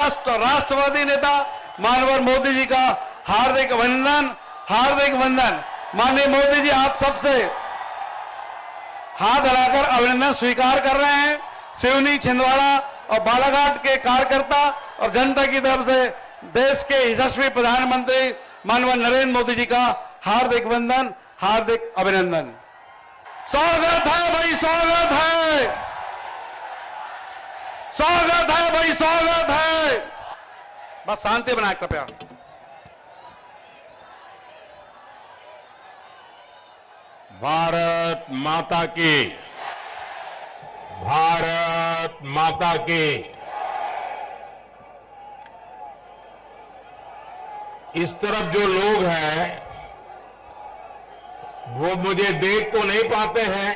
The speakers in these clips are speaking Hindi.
राष्ट्रवादी नेता माननीय मोदी जी का हार्दिक अभिनंदन, हार्दिक वंदन। माननीय मोदी जी, आप सबसे हाथ हिलाकर अभिनंदन स्वीकार कर रहे हैं। सिवनी, छिंदवाड़ा और बालाघाट के कार्यकर्ता और जनता की तरफ से देश के यशस्वी प्रधानमंत्री माननीय नरेंद्र मोदी जी का हार्दिक वंदन, हार्दिक अभिनंदन। स्वागत है भाई, स्वागत है, स्वागत है भाई, स्वागत है। बस शांति बनाए कृपया। भारत माता की, भारत माता की। इस तरफ जो लोग हैं वो मुझे देख तो नहीं पाते हैं,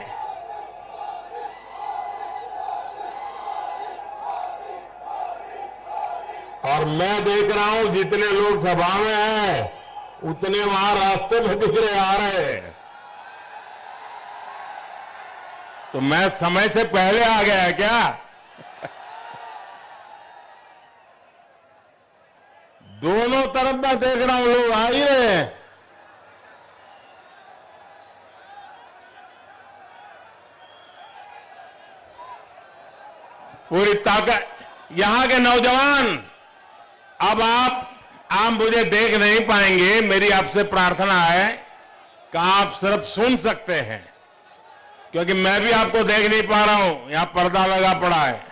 और मैं देख रहा हूं जितने लोग सभा में हैं उतने वहां रास्ते में दिख रहे आ रहे हैं। तो मैं समय से पहले आ गया है क्या? दोनों तरफ मैं देख रहा हूं लोग आ ही रहे हैं। पूरी ताकत। यहां के नौजवान, अब आप मुझे देख नहीं पाएंगे। मेरी आपसे प्रार्थना है कि आप सिर्फ सुन सकते हैं, क्योंकि मैं भी आपको देख नहीं पा रहा हूं, यहां पर्दा लगा पड़ा है।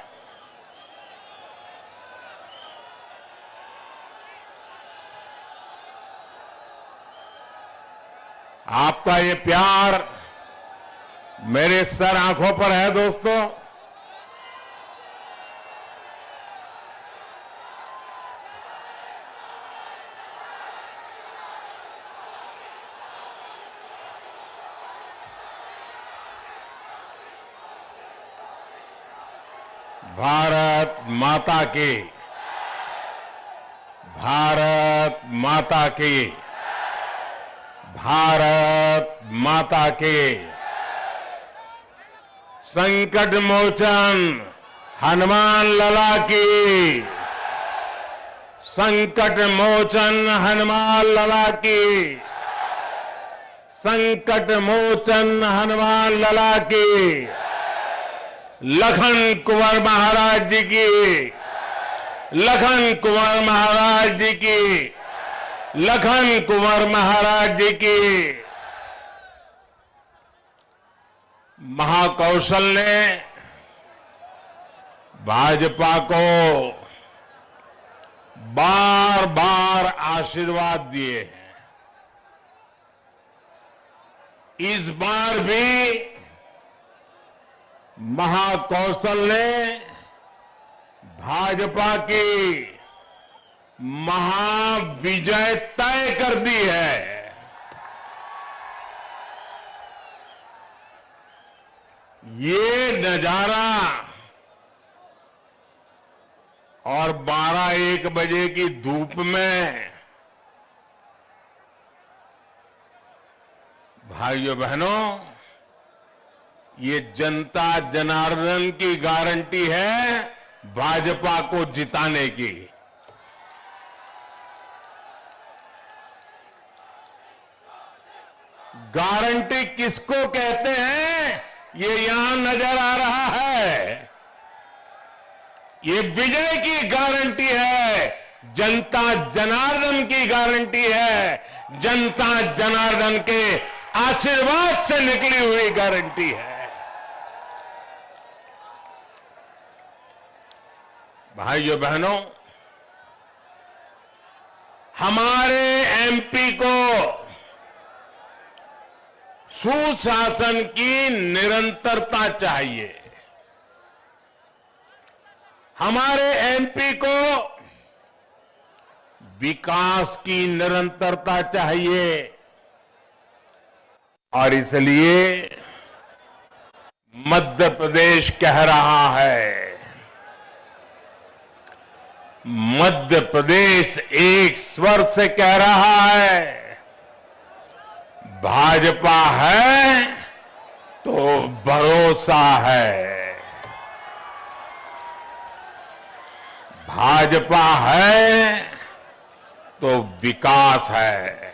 आपका ये प्यार मेरे सर आंखों पर है दोस्तों। भारत माता की, भारत माता की, भारत माता की। संकट मोचन हनुमान लला की, संकट मोचन हनुमान लला की, संकट मोचन हनुमान लला की। लखन कुंवर महाराज जी की, लखन कुंवर महाराज जी की, लखन कुंवर महाराज जी की। महाकौशल ने भाजपा को बार बार आशीर्वाद दिए हैं। इस बार भी महाकौशल ने भाजपा की महाविजय तय कर दी है। ये नजारा और 12-1 बजे की धूप में, भाइयों बहनों, ये जनता जनार्दन की गारंटी है भाजपा को जिताने की। गारंटी किसको कहते हैं ये यहां नजर आ रहा है। ये विजय की गारंटी है, जनता जनार्दन की गारंटी है, जनता जनार्दन के आशीर्वाद से निकली हुई गारंटी है। भाइयों बहनों, हमारे एमपी को सुशासन की निरंतरता चाहिए। हमारे एमपी को विकास की निरंतरता चाहिए, और इसलिए मध्य प्रदेश कह रहा है, मध्य प्रदेश एक स्वर से कह रहा है, भाजपा है तो भरोसा है। भाजपा है तो विकास है,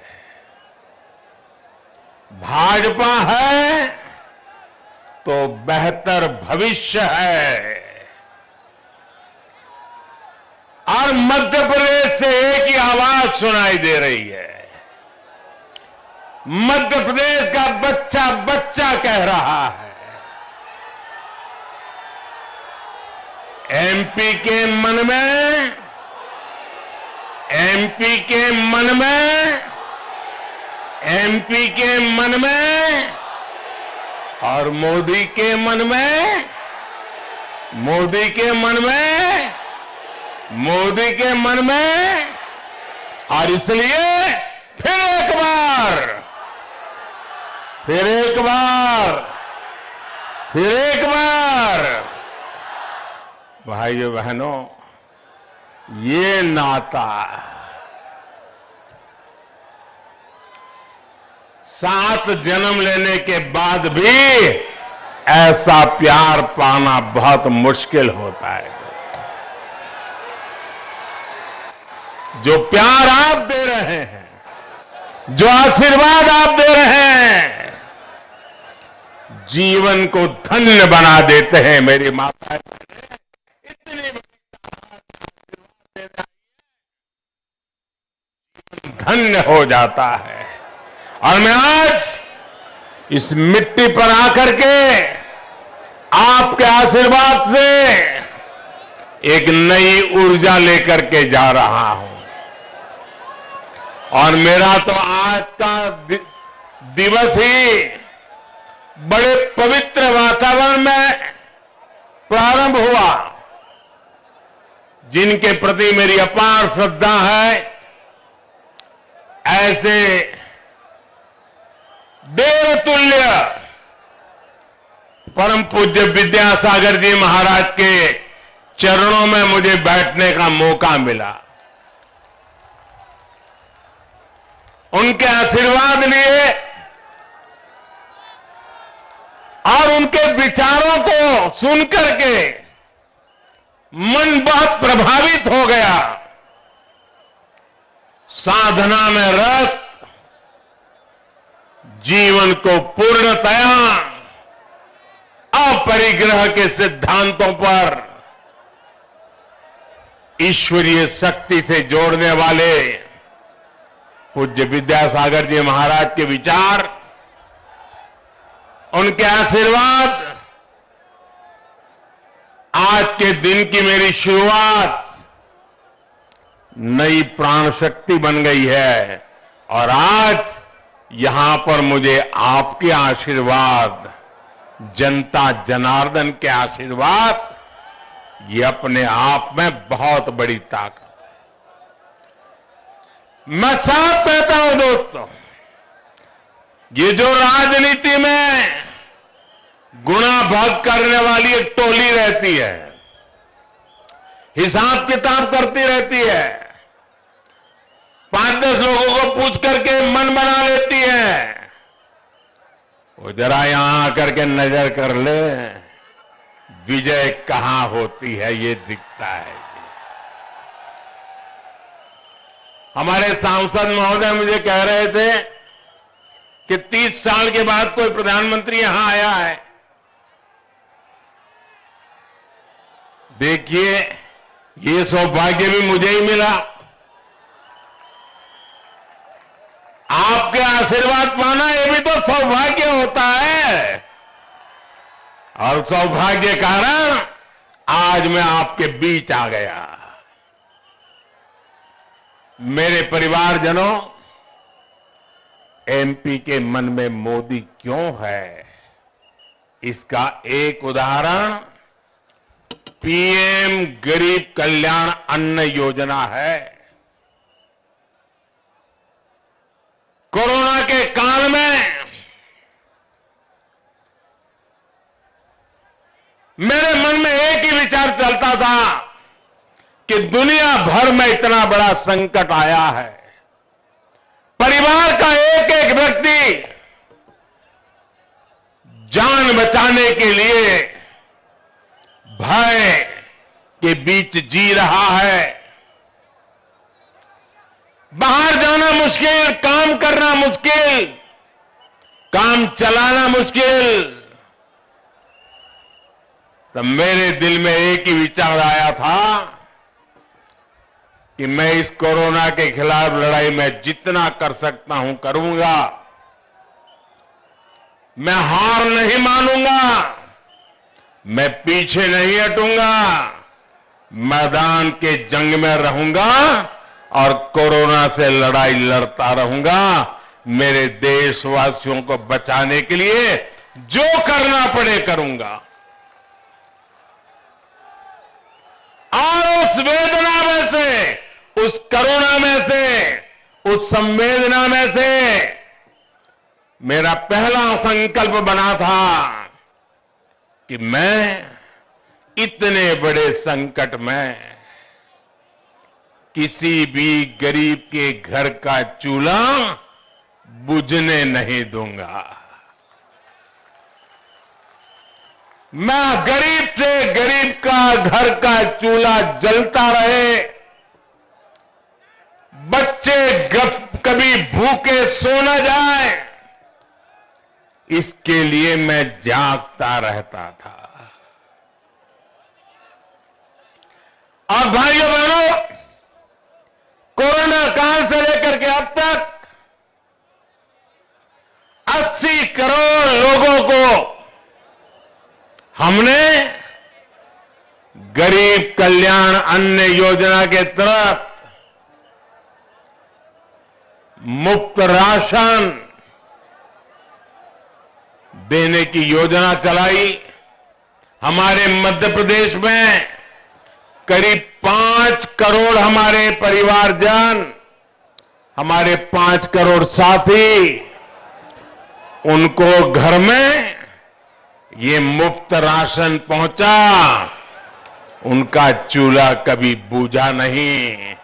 भाजपा है तो बेहतर भविष्य है। और मध्य प्रदेश से एक ही आवाज सुनाई दे रही है, मध्य प्रदेश का बच्चा बच्चा कह रहा है, एमपी के मन में, एमपी के मन में, एमपी के मन में और मोदी के मन में, मोदी के मन में, मोदी के मन में। और इसलिए फिर एक बार, फिर एक बार, फिर एक बार भाइयों बहनों, ये नाता 7 जन्म लेने के बाद भी ऐसा प्यार पाना बहुत मुश्किल होता है। जो प्यार आप दे रहे हैं, जो आशीर्वाद आप दे रहे हैं, जीवन को धन्य बना देते हैं। मेरी माता इतनी धन्य हो जाता है। और मैं आज इस मिट्टी पर आकर के आपके आशीर्वाद से एक नई ऊर्जा लेकर के जा रहा हूं। और मेरा तो आज का दिवस ही बड़े पवित्र वातावरण में प्रारंभ हुआ। जिनके प्रति मेरी अपार श्रद्धा है, ऐसे देवतुल्य परम पूज्य विद्यासागर जी महाराज के चरणों में मुझे बैठने का मौका मिला। उनके आशीर्वाद लिए और उनके विचारों को सुनकर के मन बहुत प्रभावित हो गया। साधना में रत जीवन को पूर्णतया अपरिग्रह के सिद्धांतों पर ईश्वरीय शक्ति से जोड़ने वाले पूज्य विद्यासागर जी महाराज के विचार, उनके आशीर्वाद आज के दिन की मेरी शुरुआत नई प्राण शक्ति बन गई है। और आज यहां पर मुझे आपके आशीर्वाद, जनता जनार्दन के आशीर्वाद, ये अपने आप में बहुत बड़ी ताकत है। मैं साफ कहता हूं दोस्तों, ये जो राजनीति में गुणा भाग करने वाली एक टोली रहती है, हिसाब किताब करती रहती है, 5-10 लोगों को पूछ करके मन बना लेती है, वो जरा यहां आकर के नजर कर ले, विजय कहां होती है ये दिखता है। हमारे सांसद महोदय मुझे कह रहे थे कि 30 साल के बाद कोई प्रधानमंत्री यहां आया है। देखिए, ये सौभाग्य भी मुझे ही मिला। आपके आशीर्वाद पाना ये भी तो सौभाग्य होता है। और सौभाग्य कारण आज मैं आपके बीच आ गया। मेरे परिवारजनों, एमपी के मन में मोदी क्यों है, इसका एक उदाहरण पीएम गरीब कल्याण अन्न योजना है। कोरोना के काल में मेरे मन में एक ही विचार चलता था कि दुनिया भर में इतना बड़ा संकट आया है, परिवार का एक एक व्यक्ति जान बचाने के लिए भय, के बीच जी रहा है। बाहर जाना मुश्किल, काम करना मुश्किल, काम चलाना मुश्किल। तब मेरे दिल में एक ही विचार आया था कि मैं इस कोरोना के खिलाफ लड़ाई में जितना कर सकता हूं करूंगा। मैं हार नहीं मानूंगा, मैं पीछे नहीं हटूंगा, मैदान के जंग में रहूंगा और कोरोना से लड़ाई लड़ता रहूंगा। मेरे देशवासियों को बचाने के लिए जो करना पड़े करूंगा। और उस वेदना में से, उस करुणा में से, उस संवेदना में से मेरा पहला संकल्प बना था कि मैं इतने बड़े संकट में किसी भी गरीब के घर का चूल्हा बुझने नहीं दूंगा। मैं गरीब से गरीब का घर का चूल्हा जलता रहे, बच्चे कभी भूखे सो न जाए, इसके लिए मैं जागता रहता था। और भाइयों बहनों, कोरोना काल से लेकर के अब तक 80 करोड़ लोगों को हमने गरीब कल्याण अन्न योजना के तहत मुफ्त राशन देने की योजना चलाई। हमारे मध्य प्रदेश में करीब 5 करोड़ हमारे परिवारजन, हमारे 5 करोड़ साथी, उनको घर में ये मुफ्त राशन पहुंचा। उनका चूल्हा कभी बूझा नहीं,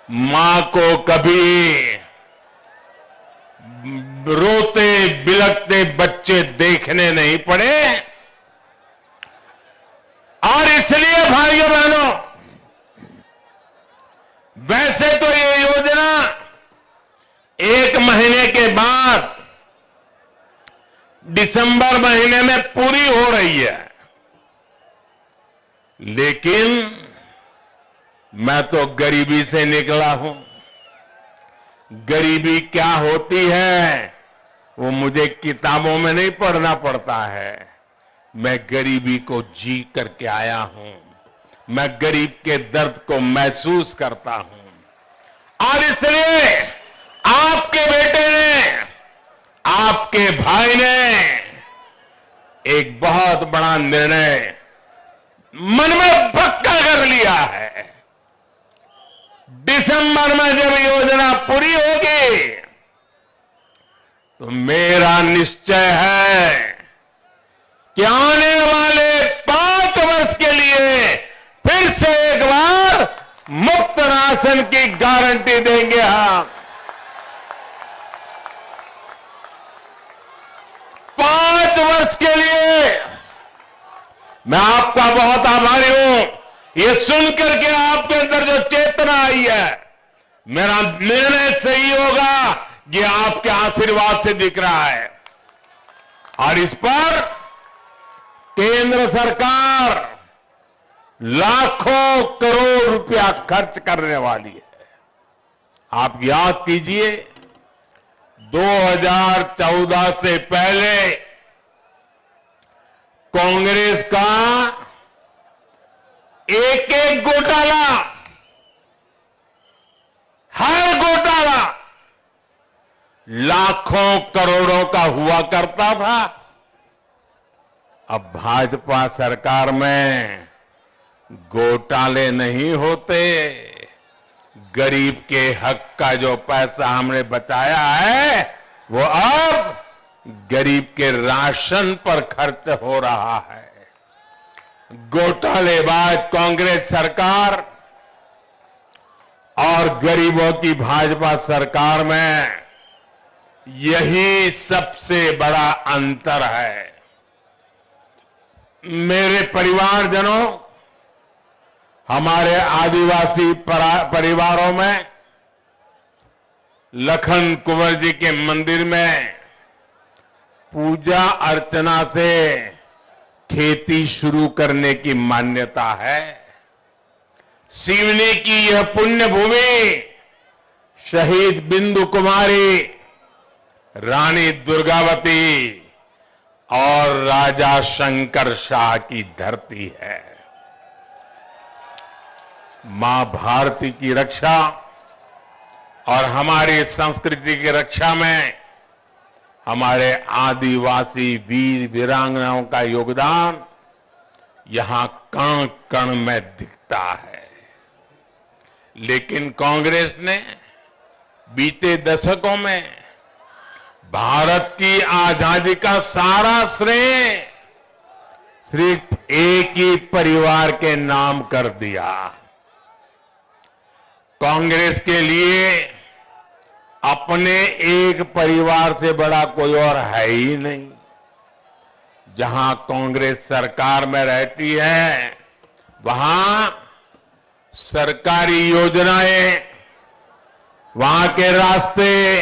मां को कभी रोते बिलखते बच्चे देखने नहीं पड़े। और इसलिए भाइयों बहनों, वैसे तो ये योजना 1 महीने के बाद दिसंबर महीने में पूरी हो रही है, लेकिन मैं तो गरीबी से निकला हूं। गरीबी क्या होती है वो मुझे किताबों में नहीं पढ़ना पड़ता है। मैं गरीबी को जी करके आया हूं, मैं गरीब के दर्द को महसूस करता हूं। और इसलिए आपके बेटे ने, आपके भाई ने एक बहुत बड़ा निर्णय मन में पक्का कर लिया है। दिसंबर में जब योजना पूरी होगी तो मेरा निश्चय है कि आने वाले 5 वर्ष के लिए फिर से एक बार मुफ्त राशन की गारंटी देंगे हम। 5 वर्ष के लिए मैं आपका बहुत आभारी हूं। ये सुनकर के आपके अंदर जो चेतना आई है, मेरा निर्णय सही होगा, ये आपके आशीर्वाद से दिख रहा है। और इस पर केंद्र सरकार लाखों करोड़ रुपया खर्च करने वाली है। आप याद कीजिए, 2014 से पहले कांग्रेस का एक एक घोटाला, हर घोटाला लाखों करोड़ों का हुआ करता था। अब भाजपा सरकार में घोटाले नहीं होते। गरीब के हक का जो पैसा हमने बचाया है वो अब गरीब के राशन पर खर्च हो रहा है। घोटालेबाज कांग्रेस सरकार और गरीबों की भाजपा सरकार में यही सबसे बड़ा अंतर है। मेरे परिवारजनों, हमारे आदिवासी परिवारों में लखन कुंवर जी के मंदिर में पूजा अर्चना से खेती शुरू करने की मान्यता है। सिवनी की यह पुण्य भूमि शहीद बिंदु कुमारी, रानी दुर्गावती और राजा शंकर शाह की धरती है। मां भारती की रक्षा और हमारी संस्कृति की रक्षा में हमारे आदिवासी वीर वीरांगनाओं का योगदान यहां कण कण में दिखता है। लेकिन कांग्रेस ने बीते दशकों में भारत की आजादी का सारा श्रेय सिर्फ एक ही परिवार के नाम कर दिया। कांग्रेस के लिए अपने एक परिवार से बड़ा कोई और है ही नहीं। जहां कांग्रेस सरकार में रहती है वहां सरकारी योजनाएं, वहां के रास्ते,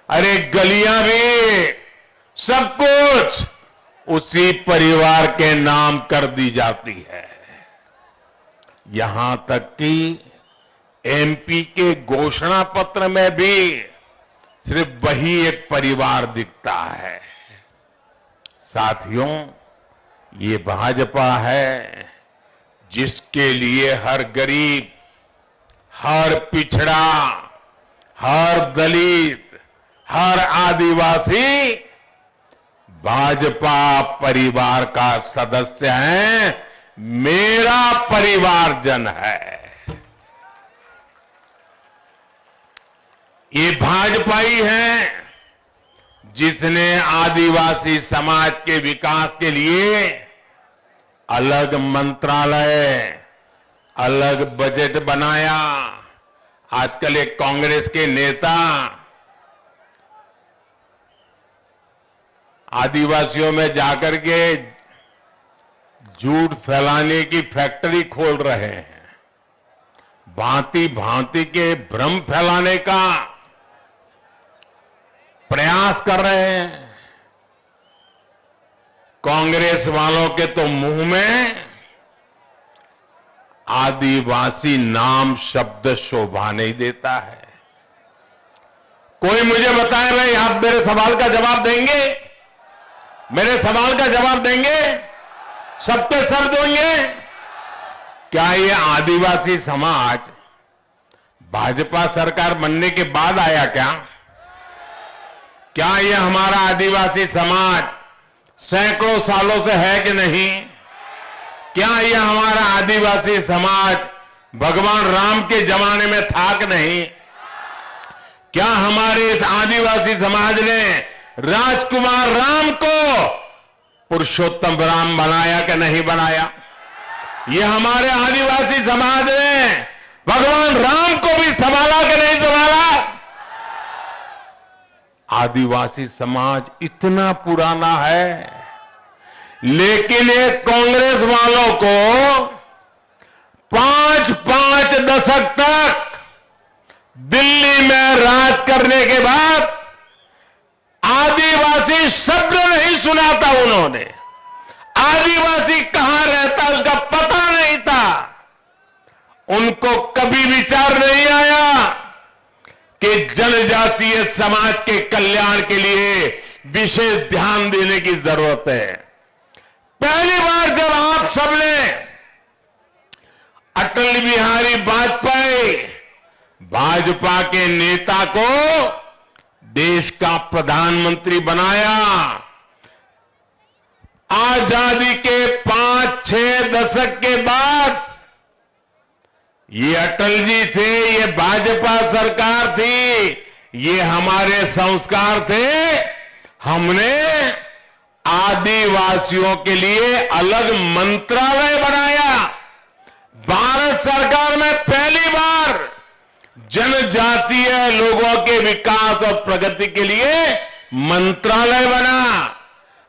अरे गलियां भी, सब कुछ उसी परिवार के नाम कर दी जाती है। यहां तक कि एमपी के घोषणा पत्र में भी सिर्फ वही एक परिवार दिखता है। साथियों, ये भाजपा है जिसके लिए हर गरीब, हर पिछड़ा, हर दलित, हर आदिवासी भाजपा परिवार का सदस्य है, मेरा परिवारजन है। ये भाजपा ही है जिसने आदिवासी समाज के विकास के लिए अलग मंत्रालय, अलग बजट बनाया। आजकल एक कांग्रेस के नेता आदिवासियों में जाकर के झूठ फैलाने की फैक्ट्री खोल रहे हैं, भांति भांति के भ्रम फैलाने का प्रयास कर रहे हैं। कांग्रेस वालों के तो मुंह में आदिवासी नाम शब्द शोभा नहीं देता है। कोई मुझे बताए भाई, आप मेरे सवाल का जवाब देंगे? मेरे सवाल का जवाब देंगे? सब पे सब देंगे? क्या ये आदिवासी समाज भाजपा सरकार बनने के बाद आया क्या ये हमारा आदिवासी समाज सैकड़ों सालों से है कि नहीं? क्या ये हमारा आदिवासी समाज भगवान राम के जमाने में था कि नहीं? क्या हमारे इस आदिवासी समाज ने राजकुमार राम को पुरुषोत्तम राम बनाया कि नहीं बनाया? ये हमारे आदिवासी समाज ने भगवान राम को भी संभाला कि नहीं संभाला? आदिवासी समाज इतना पुराना है, लेकिन एक कांग्रेस वालों को 5-5 दशक तक दिल्ली में राज करने के बाद आदिवासी शब्द नहीं सुना था उन्होंने। आदिवासी कहां रहता उसका पता नहीं था। उनको कभी विचार नहीं आया कि जनजातीय समाज के कल्याण के लिए विशेष ध्यान देने की जरूरत है। पहली बार जब आप सबने अटल बिहारी वाजपेयी, भाजपा के नेता को देश का प्रधानमंत्री बनाया, आजादी के 5-6 दशक के बाद ये अटल जी थे, ये भाजपा सरकार थी, ये हमारे संस्कार थे। हमने आदिवासियों के लिए अलग मंत्रालय बनाया। भारत सरकार में पहली बार जनजातीय लोगों के विकास और प्रगति के लिए मंत्रालय बना,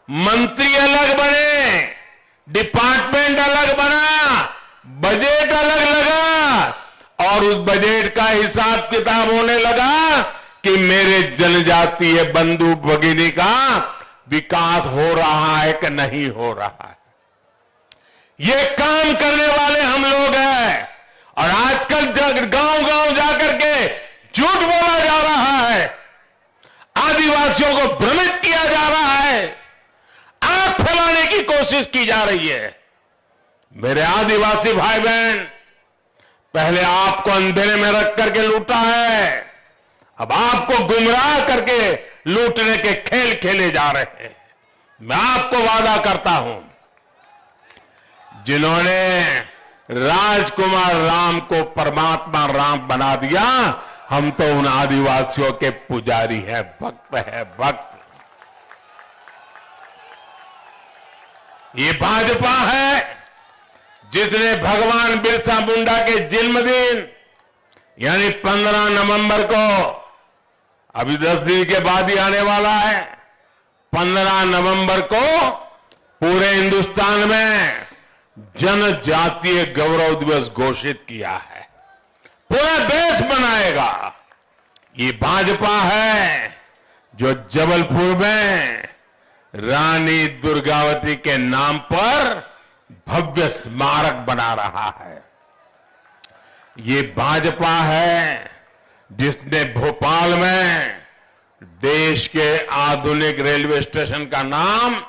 मंत्री अलग बने, डिपार्टमेंट अलग बना, बजट अलग लगा और उस बजट का हिसाब किताब होने लगा कि मेरे जनजातीय बंधु भगिनी का विकास हो रहा है कि नहीं हो रहा है। ये काम करने वाले हम लोग हैं। और आजकल गांव गांव जाकर के झूठ बोला जा रहा है, आदिवासियों को भ्रमित किया जा रहा है, आंख फैलाने की कोशिश की जा रही है। मेरे आदिवासी भाई बहन, पहले आपको अंधेरे में रख करके लूटा है, अब आपको गुमराह करके लूटने के खेल खेले जा रहे हैं। मैं आपको वादा करता हूं, जिन्होंने राजकुमार राम को परमात्मा राम बना दिया, हम तो उन आदिवासियों के पुजारी हैं, भक्त हैं, भक्त। ये भाजपा है जिसने भगवान बिरसा मुंडा के जन्मदिन यानी 15 नवंबर को, अभी 10 दिन के बाद ही आने वाला है, 15 नवंबर को पूरे हिंदुस्तान में जनजातीय गौरव दिवस घोषित किया है। पूरा देश मनाएगा। ये भाजपा है जो जबलपुर में रानी दुर्गावती के नाम पर भव्य स्मारक बना रहा है। ये भाजपा है जिसने भोपाल में देश के आधुनिक रेलवे स्टेशन का नाम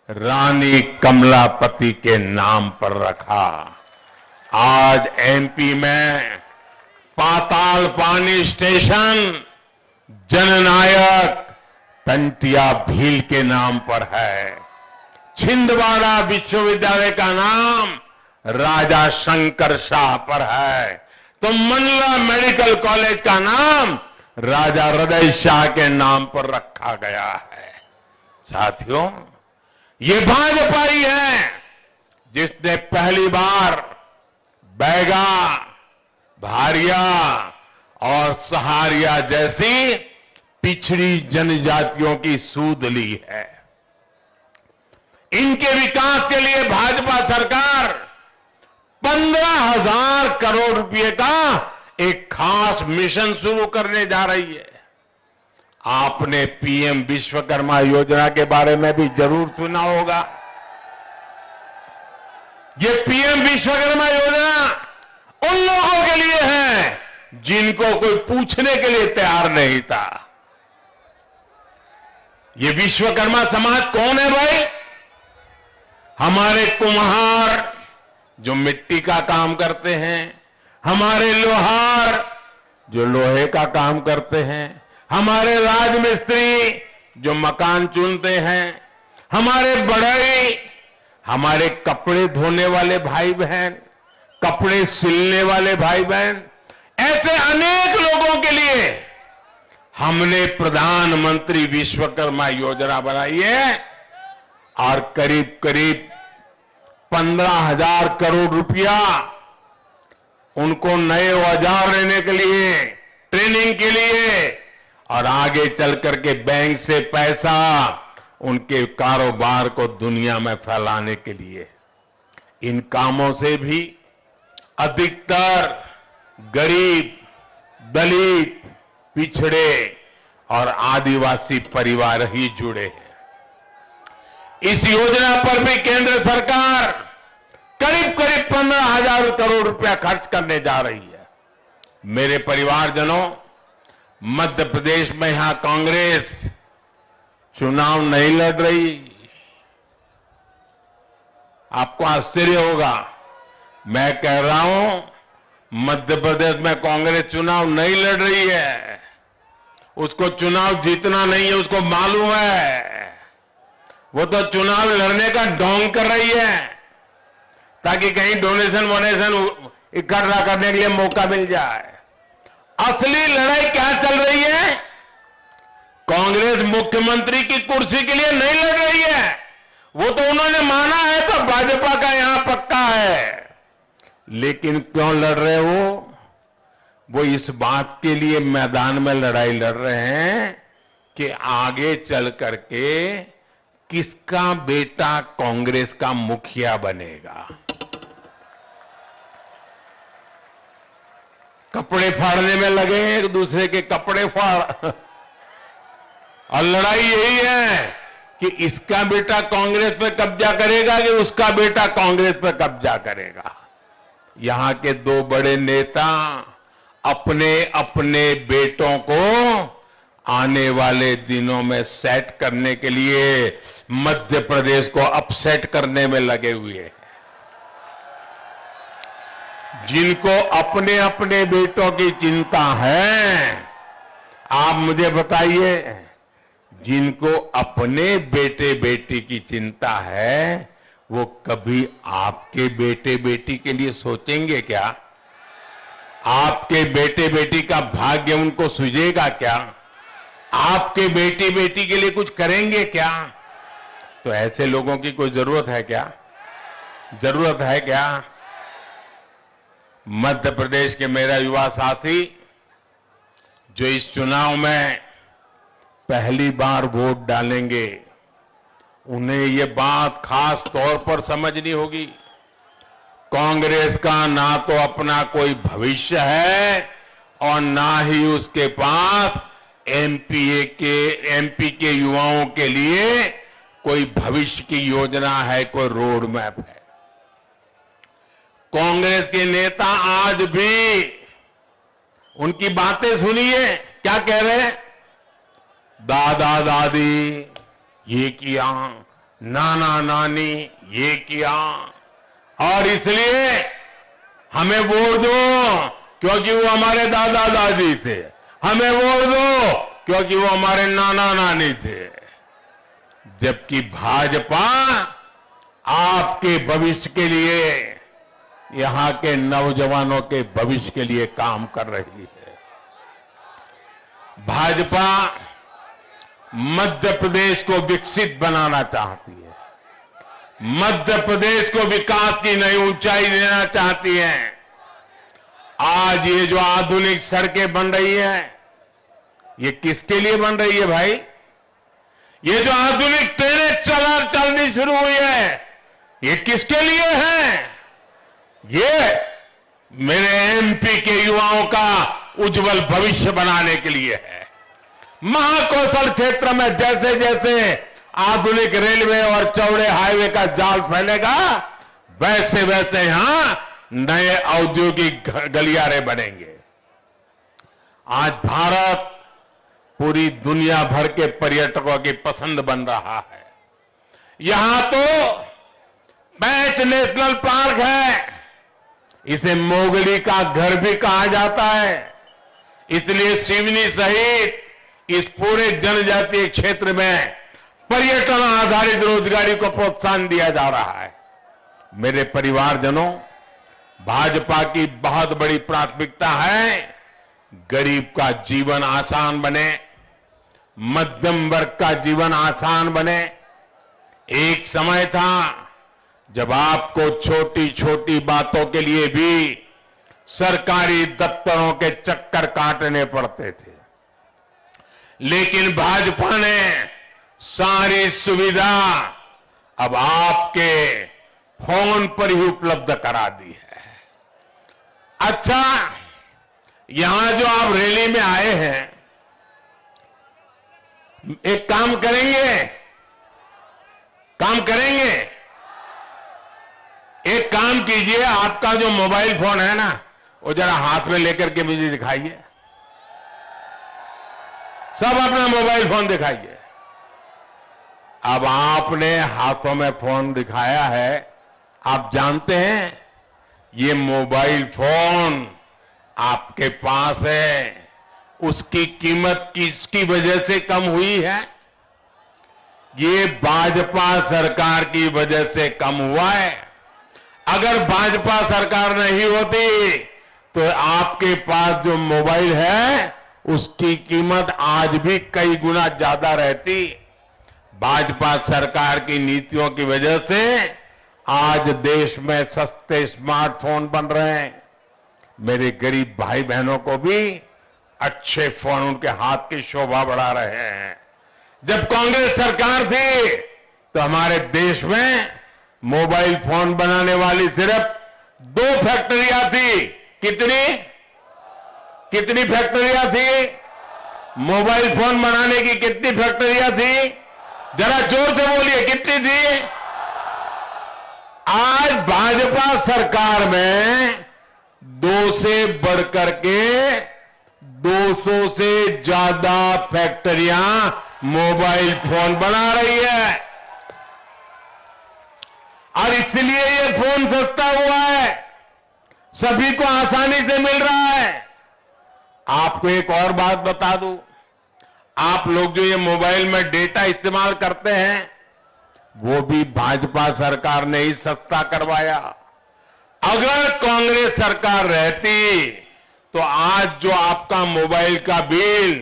रानी कमलापति के नाम पर रखा। आज एमपी में पाताल पानी स्टेशन जननायक तंटिया भील के नाम पर है। छिंदवाड़ा विश्वविद्यालय का नाम राजा शंकर शाह पर है, तो मंडला मेडिकल कॉलेज का नाम राजा हृदय शाह के नाम पर रखा गया है। साथियों, ये भाजपा ही है जिसने पहली बार बैगा, भारिया और सहारिया जैसी पिछड़ी जनजातियों की सूद ली है। इनके विकास के लिए भाजपा सरकार 15,000 करोड़ रुपए का एक खास मिशन शुरू करने जा रही है। आपने पीएम विश्वकर्मा योजना के बारे में भी जरूर सुना होगा। ये पीएम विश्वकर्मा योजना उन लोगों के लिए है जिनको कोई पूछने के लिए तैयार नहीं था। ये विश्वकर्मा समाज कौन है भाई? हमारे कुम्हार जो मिट्टी का काम करते हैं, हमारे लोहार जो लोहे का काम करते हैं, हमारे राजमिस्त्री जो मकान चुनते हैं, हमारे बढ़ई, हमारे कपड़े धोने वाले भाई बहन, कपड़े सिलने वाले भाई बहन, ऐसे अनेक लोगों के लिए हमने प्रधानमंत्री विश्वकर्मा योजना बनाई है और करीब करीब 15,000 करोड़ रुपया उनको नए औजार लेने के लिए, ट्रेनिंग के लिए और आगे चल करके बैंक से पैसा उनके कारोबार को दुनिया में फैलाने के लिए। इन कामों से भी अधिकतर गरीब, दलित, पिछड़े और आदिवासी परिवार ही जुड़े हैं। इस योजना पर भी केंद्र सरकार करीब करीब 15,000 करोड़ रुपया खर्च करने जा रही है। मेरे परिवारजनों, मध्य प्रदेश में यहां कांग्रेस चुनाव नहीं लड़ रही। आपको आश्चर्य होगा, मैं कह रहा हूं मध्य प्रदेश में कांग्रेस चुनाव नहीं लड़ रही है। उसको चुनाव जीतना नहीं है, उसको मालूम है। वो तो चुनाव लड़ने का ढोंग कर रही है ताकि कहीं डोनेशन वोनेशन इकट्ठा करने के लिए मौका मिल जाए। असली लड़ाई क्या चल रही है? कांग्रेस मुख्यमंत्री की कुर्सी के लिए नहीं लड़ रही है। वो तो उन्होंने माना है तो भाजपा का यहां पक्का है, लेकिन क्यों लड़ रहे हो? वो इस बात के लिए मैदान में लड़ाई लड़ रहे हैं कि आगे चल करके किसका बेटा कांग्रेस का मुखिया बनेगा। कपड़े फाड़ने में लगे हैं, एक दूसरे के कपड़े फाड़ और लड़ाई यही है कि इसका बेटा कांग्रेस पे कब्जा करेगा कि उसका बेटा कांग्रेस पे कब्जा करेगा। यहां के दो बड़े नेता अपने अपने बेटों को आने वाले दिनों में सेट करने के लिए मध्य प्रदेश को अपसेट करने में लगे हुए हैं। जिनको अपने अपने बेटों की चिंता है, आप मुझे बताइए, जिनको अपने बेटे बेटी की चिंता है वो कभी आपके बेटे बेटी के लिए सोचेंगे क्या? आपके बेटे बेटी का भाग्य उनको सूझेगा क्या? आपके बेटी बेटी के लिए कुछ करेंगे क्या? तो ऐसे लोगों की कोई जरूरत है क्या? जरूरत है क्या? मध्य प्रदेश के मेरा युवा साथी जो इस चुनाव में पहली बार वोट डालेंगे, उन्हें ये बात खास तौर पर समझनी होगी, कांग्रेस का ना तो अपना कोई भविष्य है और ना ही उसके पास एमपी के युवाओं के लिए कोई भविष्य की योजना है, कोई रोड मैप है। कांग्रेस के नेता आज भी उनकी बातें सुनिए, क्या कह रहे हैं? दादा दादी ये किया, नाना नानी ये किया, और इसलिए हमें वोट दो क्योंकि वो हमारे दादा दादी थे, हमें वोट दो क्योंकि वो हमारे नाना नानी थे। जबकि भाजपा आपके भविष्य के लिए, यहां के नौजवानों के भविष्य के लिए काम कर रही है। भाजपा मध्य प्रदेश को विकसित बनाना चाहती है, मध्य प्रदेश को विकास की नई ऊंचाई देना चाहती है। आज ये जो आधुनिक सड़कें बन रही है, ये किसके लिए बन रही है भाई? ये जो आधुनिक ट्रेनें चलनी शुरू हुई है, ये किसके लिए है? ये मेरे एमपी के युवाओं का उज्जवल भविष्य बनाने के लिए है। महाकौशल क्षेत्र में जैसे जैसे आधुनिक रेलवे और चौड़े हाईवे का जाल फैलेगा, वैसे वैसे यहां नए औद्योगिक गलियारे बनेंगे। आज भारत पूरी दुनिया भर के पर्यटकों की पसंद बन रहा है। यहां तो पैंच नेशनल पार्क है, इसे मोगली का घर भी कहा जाता है। इसलिए सिवनी सहित इस पूरे जनजातीय क्षेत्र में पर्यटन आधारित रोजगारी को प्रोत्साहन दिया जा रहा है। मेरे परिवारजनों, भाजपा की बहुत बड़ी प्राथमिकता है गरीब का जीवन आसान बने, मध्यम वर्ग का जीवन आसान बने। एक समय था जब आपको छोटी छोटी बातों के लिए भी सरकारी दफ्तरों के चक्कर काटने पड़ते थे, लेकिन भाजपा ने सारी सुविधा अब आपके फोन पर ही उपलब्ध करा दी है। अच्छा, यहां जो आप रैली में आए हैं, एक काम करेंगे, एक काम कीजिए, आपका जो मोबाइल फोन है ना, वो जरा हाथ में लेकर के मुझे दिखाइए। सब अपना मोबाइल फोन दिखाइए। अब आपने हाथों में फोन दिखाया है, आप जानते हैं ये मोबाइल फोन आपके पास है, उसकी कीमत किसकी वजह से कम हुई है? ये भाजपा सरकार की वजह से कम हुआ है। अगर भाजपा सरकार नहीं होती तो आपके पास जो मोबाइल है उसकी कीमत आज भी कई गुना ज्यादा रहती। भाजपा सरकार की नीतियों की वजह से आज देश में सस्ते स्मार्टफोन बन रहे हैं। मेरे गरीब भाई बहनों को भी अच्छे फोन उनके हाथ की शोभा बढ़ा रहे हैं। जब कांग्रेस सरकार थी तो हमारे देश में मोबाइल फोन बनाने वाली सिर्फ 2 फैक्ट्रियां थी। कितनी? कितनी फैक्ट्रियां थी? मोबाइल फोन बनाने की कितनी फैक्ट्रियां थी? जरा जोर से बोलिए, कितनी थी? आज भाजपा सरकार में 2 से बढ़कर के 200 से ज्यादा फैक्ट्रियां मोबाइल फोन बना रही है और इसलिए ये फोन सस्ता हुआ है, सभी को आसानी से मिल रहा है। आपको एक और बात बता दूं, आप लोग जो ये मोबाइल में डेटा इस्तेमाल करते हैं वो भी भाजपा सरकार ने ही सस्ता करवाया। अगर कांग्रेस सरकार रहती तो आज जो आपका मोबाइल का बिल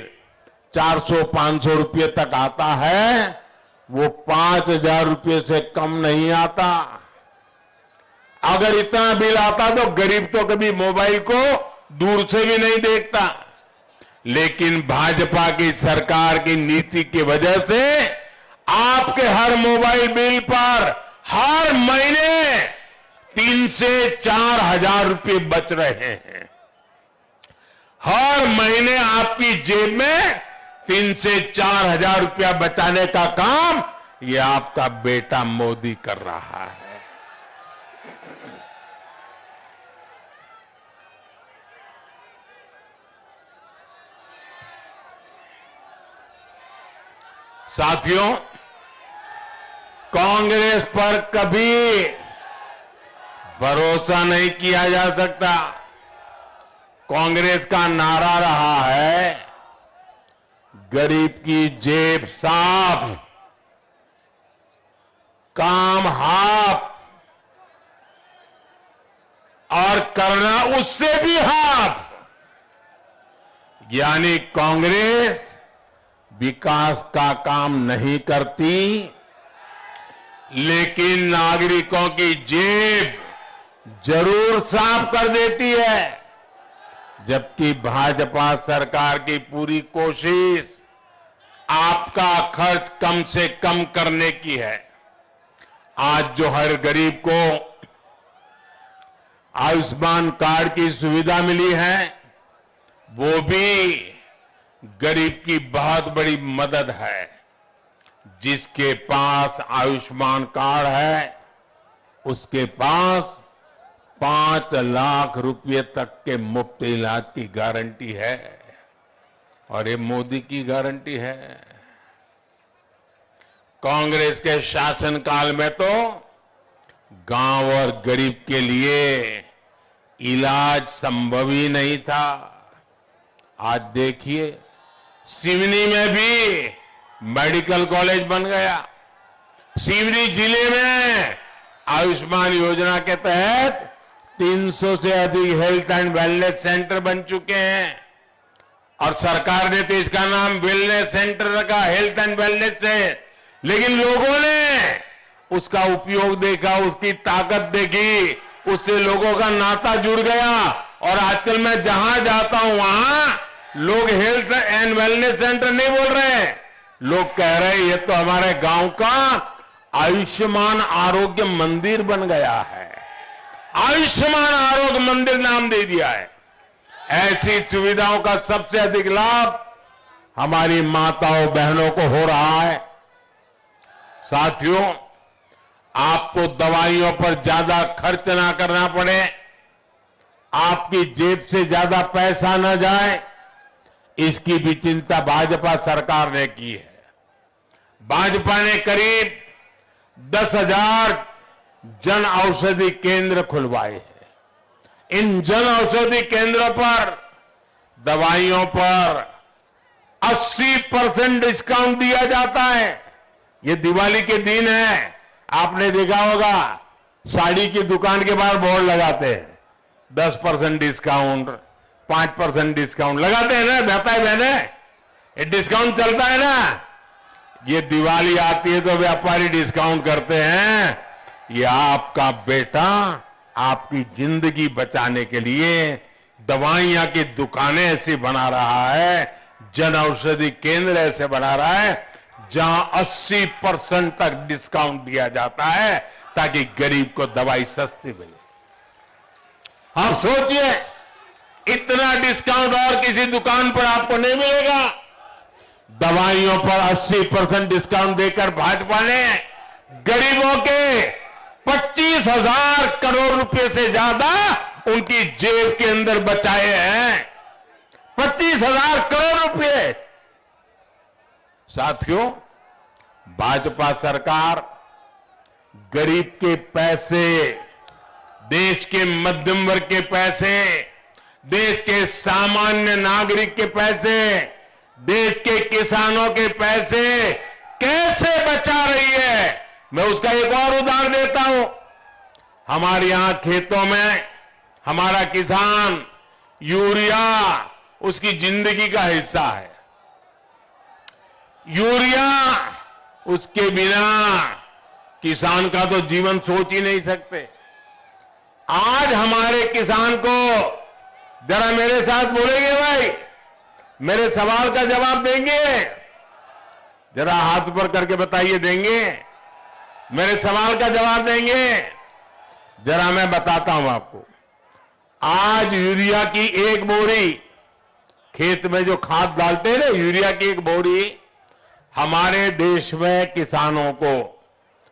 400-500 रुपये तक आता है वो 5,000 रुपये से कम नहीं आता। अगर इतना बिल आता तो गरीब तो कभी मोबाइल को दूर से भी नहीं देखता, लेकिन भाजपा की सरकार की नीति की वजह से आपके हर मोबाइल बिल पर हर महीने 3 से 4 हजार रुपये बच रहे हैं। हर महीने आपकी जेब में 3 से 4 हजार रुपया बचाने का काम ये आपका बेटा मोदी कर रहा है। साथियों, कांग्रेस पर कभी भरोसा नहीं किया जा सकता। कांग्रेस का नारा रहा है, गरीब की जेब साफ, काम हाफ और करना उससे भी हाफ। यानी कांग्रेस विकास का काम नहीं करती, लेकिन नागरिकों की जेब जरूर साफ कर देती है। जबकि भाजपा सरकार की पूरी कोशिश आपका खर्च कम से कम करने की है। आज जो हर गरीब को आयुष्मान कार्ड की सुविधा मिली है वो भी गरीब की बहुत बड़ी मदद है। जिसके पास आयुष्मान कार्ड है उसके पास 5 लाख रुपए तक के मुफ्त इलाज की गारंटी है और ये मोदी की गारंटी है। कांग्रेस के शासनकाल में तो गांव और गरीब के लिए इलाज संभव ही नहीं था। आज देखिए, सिवनी में भी मेडिकल कॉलेज बन गया। सिवनी जिले में आयुष्मान योजना के तहत 300 से अधिक हेल्थ एंड वेलनेस सेंटर बन चुके हैं और सरकार ने तो इसका नाम वेलनेस सेंटर रखा, हेल्थ एंड वेलनेस से। लेकिन लोगों ने उसका उपयोग देखा, उसकी ताकत देखी, उससे लोगों का नाता जुड़ गया और आजकल मैं जहां जाता हूं वहां लोग हेल्थ एंड वेलनेस सेंटर नहीं बोल रहे हैं, लोग कह रहे हैं ये तो हमारे गांव का आयुष्मान आरोग्य मंदिर बन गया है। आयुष्मान आरोग्य मंदिर नाम दे दिया है। ऐसी सुविधाओं का सबसे अधिक लाभ हमारी माताओं बहनों को हो रहा है। साथियों, आपको दवाइयों पर ज्यादा खर्च ना करना पड़े, आपकी जेब से ज्यादा पैसा न जाए, इसकी भी चिंता भाजपा सरकार ने की है। भाजपा ने करीब 10,000 जन औषधि केंद्र खुलवाए हैं। इन जन औषधि केंद्रों पर दवाइयों पर 80% डिस्काउंट दिया जाता है। ये दिवाली के दिन है, आपने देखा होगा साड़ी की दुकान के बाहर बोर्ड लगाते हैं 10% डिस्काउंट, 5% डिस्काउंट लगाते हैं ना, भाई बहने, ये डिस्काउंट चलता है ना। ये दिवाली आती है तो व्यापारी डिस्काउंट करते हैं। ये आपका बेटा आपकी जिंदगी बचाने के लिए दवाइयां की दुकानें ऐसी बना रहा है, जन औषधि केंद्र ऐसे बना रहा है जहां 80% तक डिस्काउंट दिया जाता है ताकि गरीब को दवाई सस्ती मिले। आप सोचिए, इतना डिस्काउंट और किसी दुकान पर आपको नहीं मिलेगा। दवाइयों पर 80% डिस्काउंट देकर भाजपा ने गरीबों के 25,000 करोड़ रुपए से ज्यादा उनकी जेब के अंदर बचाए हैं। 25,000 करोड़ रुपए। साथियों, भाजपा सरकार गरीब के पैसे, देश के मध्यम वर्ग के पैसे, देश के सामान्य नागरिक के पैसे, देश के किसानों के पैसे कैसे बचा रही है, मैं उसका एक और उदाहरण देता हूं। हमारे यहां खेतों में हमारा किसान यूरिया उसकी जिंदगी का हिस्सा है। यूरिया उसके बिना किसान का तो जीवन सोच ही नहीं सकते। आज हमारे किसान को जरा मेरे साथ बोलेंगे भाई, मेरे सवाल का जवाब देंगे? जरा हाथ ऊपर करके बताइए, देंगे? मेरे सवाल का जवाब देंगे? जरा मैं बताता हूं आपको। आज यूरिया की एक बोरी, खेत में जो खाद डालते हैं ना, यूरिया की एक बोरी हमारे देश में किसानों को,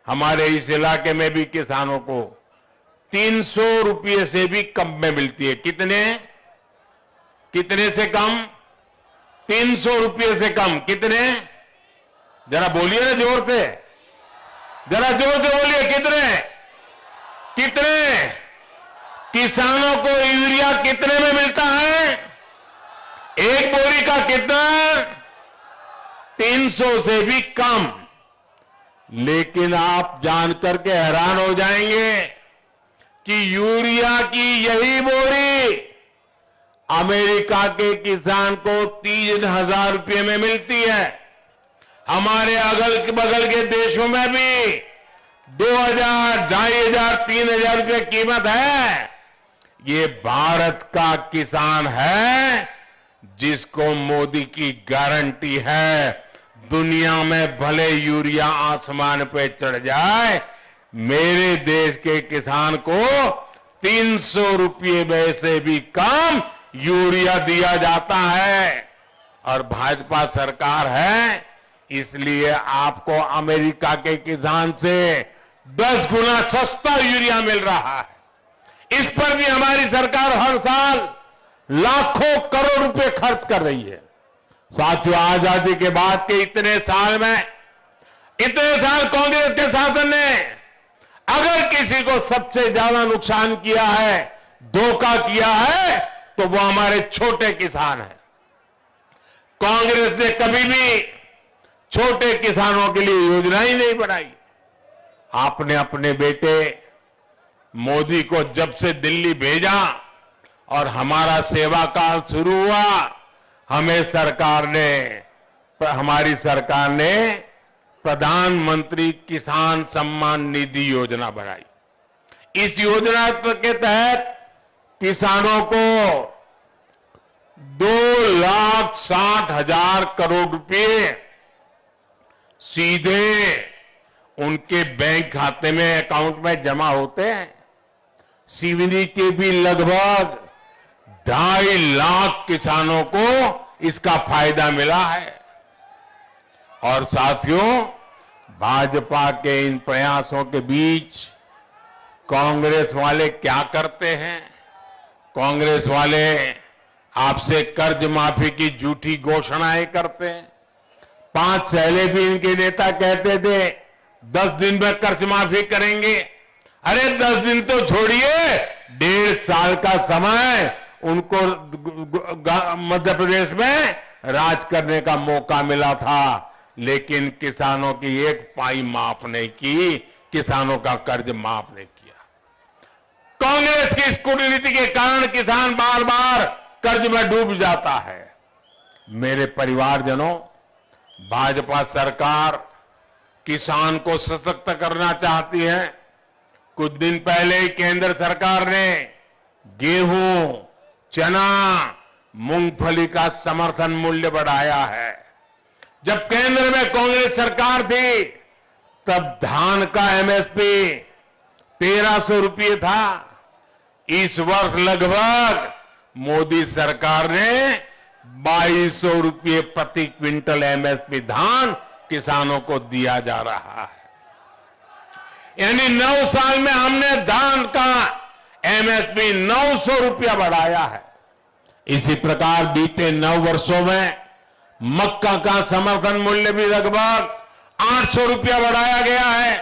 हमारे इस इलाके में भी किसानों को 300 रुपये से भी कम में मिलती है। कितने से कम? 300 रुपये से कम। कितने? जरा बोलिए ना जोर से, जरा जोर से बोलिए। कितने किसानों को यूरिया कितने में मिलता है? एक बोरी का कितना? 300 से भी कम। लेकिन आप जानकर के हैरान हो जाएंगे कि यूरिया की यही बोरी अमेरिका के किसान को 3,000 रुपये में मिलती है। हमारे अगल बगल के देशों में भी 2,000, 2,500, 3,000 रुपये कीमत है। ये भारत का किसान है जिसको मोदी की गारंटी है, दुनिया में भले यूरिया आसमान पे चढ़ जाए, मेरे देश के किसान को 300 रुपये में से भी कम यूरिया दिया जाता है। और भाजपा सरकार है, इसलिए आपको अमेरिका के किसान से 10 गुना सस्ता यूरिया मिल रहा है। इस पर भी हमारी सरकार हर साल लाखों करोड़ रुपए खर्च कर रही है। साथियों, आजादी के बाद के इतने साल कांग्रेस के शासन ने अगर किसी को सबसे ज्यादा नुकसान किया है, धोखा किया है, तो वो हमारे छोटे किसान हैं। कांग्रेस ने कभी भी छोटे किसानों के लिए योजना ही नहीं बनाई। आपने अपने बेटे मोदी को जब से दिल्ली भेजा और हमारा सेवा काल शुरू हुआ, हमारी सरकार ने प्रधानमंत्री किसान सम्मान निधि योजना बनाई। इस योजना के तहत किसानों को 2,60,000 करोड़ रुपए सीधे उनके बैंक खाते में, अकाउंट में जमा होते हैं। सिवनी के भी लगभग 2.5 लाख किसानों को इसका फायदा मिला है। और साथियों, भाजपा के इन प्रयासों के बीच कांग्रेस वाले क्या करते हैं? कांग्रेस वाले आपसे कर्ज माफी की झूठी घोषणाएं करते हैं। 5 पहले भी इनके नेता कहते थे 10 दिन में कर्ज माफी करेंगे। अरे 10 दिन तो छोड़िए, 1.5 साल का समय उनको मध्य प्रदेश में राज करने का मौका मिला था, लेकिन किसानों की एक पाई माफ नहीं की, किसानों का कर्ज माफ नहीं किया। कांग्रेस की इस कूटनीति के कारण किसान बार बार कर्ज में डूब जाता है। मेरे परिवारजनों, भाजपा सरकार किसान को सशक्त करना चाहती है। कुछ दिन पहले ही केंद्र सरकार ने गेहूं, चना, मूंगफली का समर्थन मूल्य बढ़ाया है। जब केंद्र में कांग्रेस सरकार थी तब धान का एमएसपी 1,300 रुपये था। इस वर्ष लगभग मोदी सरकार ने 2200 रुपये प्रति क्विंटल एमएसपी धान किसानों को दिया जा रहा है। यानी 9 साल में हमने धान का एमएसपी 900 रुपया बढ़ाया है। इसी प्रकार बीते 9 वर्षों में मक्का का समर्थन मूल्य भी लगभग 800 रुपया बढ़ाया गया है।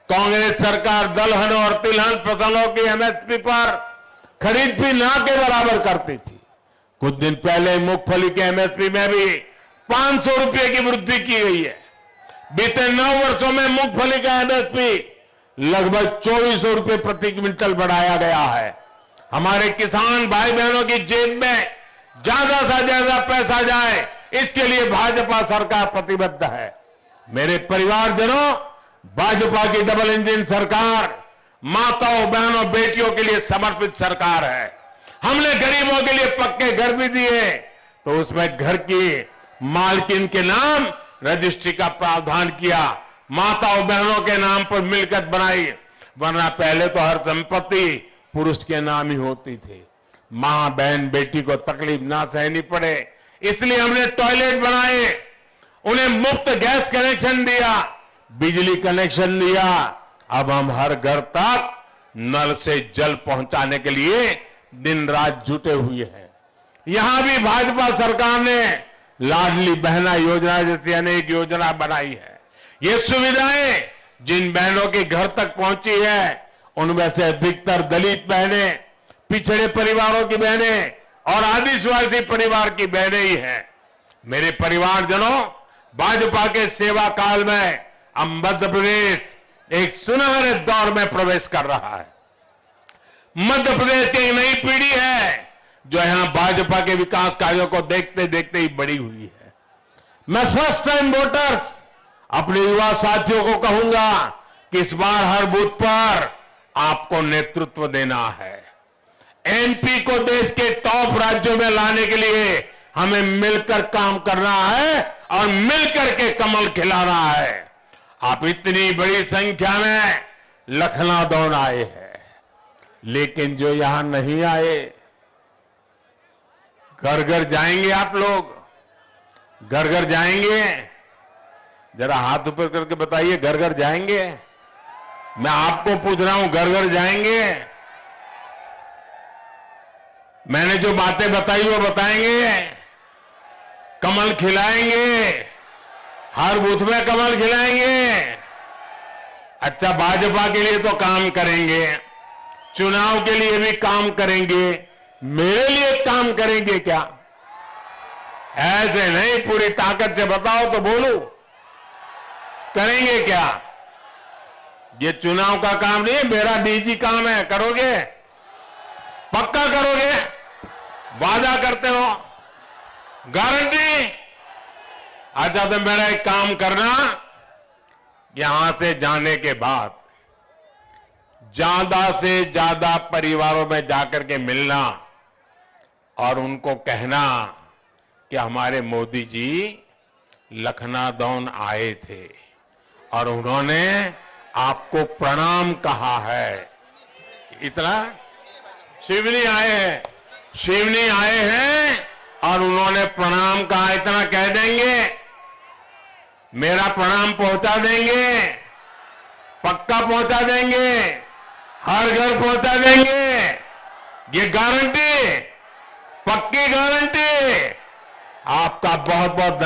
कांग्रेस सरकार दलहन और तिलहन फसलों की एमएसपी पर खरीद भी ना के बराबर करती थी। कुछ दिन पहले मूंगफली के एमएसपी में भी 500 रुपये की वृद्धि की गई है। बीते 9 वर्षों में मूंगफली का एमएसपी लगभग 2400 रुपये प्रति क्विंटल बढ़ाया गया है। हमारे किसान भाई बहनों की जेब में ज्यादा से ज्यादा पैसा जाए, इसके लिए भाजपा सरकार प्रतिबद्ध है। मेरे परिवारजनों, भाजपा की डबल इंजन सरकार माताओं, बहनों, बेटियों के लिए समर्पित सरकार है। हमने गरीबों के लिए पक्के घर भी दिए, तो उसमें घर की मालकिन के नाम रजिस्ट्री का प्रावधान किया, माताओं बहनों के नाम पर मिलकत बनाई, वरना पहले तो हर संपत्ति पुरुष के नाम ही होती थी। मां, बहन, बेटी को तकलीफ ना सहनी पड़े, इसलिए हमने टॉयलेट बनाए, उन्हें मुफ्त गैस कनेक्शन दिया, बिजली कनेक्शन दिया। अब हम हर घर तक नल से जल पहुंचाने के लिए दिन रात जुटे हुए हैं। यहां भी भाजपा सरकार ने लाडली बहना योजना जैसी अनेक योजना बनाई है। ये सुविधाएं जिन बहनों के घर तक पहुंची है, उनमें से अधिकतर दलित बहनें, पिछड़े परिवारों की बहनें और आदिवासी परिवार की बहनें ही हैं। मेरे परिवारजनों, भाजपा के सेवा काल में अब मध्य प्रदेश एक सुनहरे दौर में प्रवेश कर रहा है। मध्य प्रदेश की एक नई पीढ़ी है जो यहां भाजपा के विकास कार्यों को देखते देखते ही बड़ी हुई है। मैं फर्स्ट टाइम वोटर्स अपने युवा साथियों को कहूंगा कि इस बार हर बूथ पर आपको नेतृत्व देना है। एमपी को देश के टॉप राज्यों में लाने के लिए हमें मिलकर काम करना है और मिलकर के कमल खिलाना है। आप इतनी बड़ी संख्या में लखनऊ आए हैं, लेकिन जो यहां नहीं आए, घर घर जाएंगे आप लोग? घर घर जाएंगे? जरा हाथ ऊपर करके बताइए, घर घर जाएंगे? मैं आपको पूछ रहा हूं, घर घर जाएंगे? मैंने जो बातें बताई वो बताएंगे? कमल खिलाएंगे? हर बूथ में कमल खिलाएंगे? अच्छा, भाजपा के लिए तो काम करेंगे, चुनाव के लिए भी काम करेंगे, मेरे लिए काम करेंगे क्या? ऐसे नहीं, पूरी ताकत से बताओ तो बोलूं, करेंगे क्या? ये चुनाव का काम नहीं, मेरा निजी काम है। करोगे? पक्का करोगे? वादा करते हो? गारंटी? अच्छा, तो मेरा एक काम करना, यहां से जाने के बाद ज्यादा से ज्यादा परिवारों में जाकर के मिलना और उनको कहना कि हमारे मोदी जी लखनऊ आए थे और उन्होंने आपको प्रणाम कहा है। इतना शिवनी आए हैं, शिवनी आए हैं और उन्होंने प्रणाम कहा, इतना कह देंगे, मेरा प्रणाम पहुंचा देंगे, पक्का पहुंचा देंगे, हर घर पहुंचा देंगे। ये गारंटी, पक्की गारंटी। आपका बहुत बहुत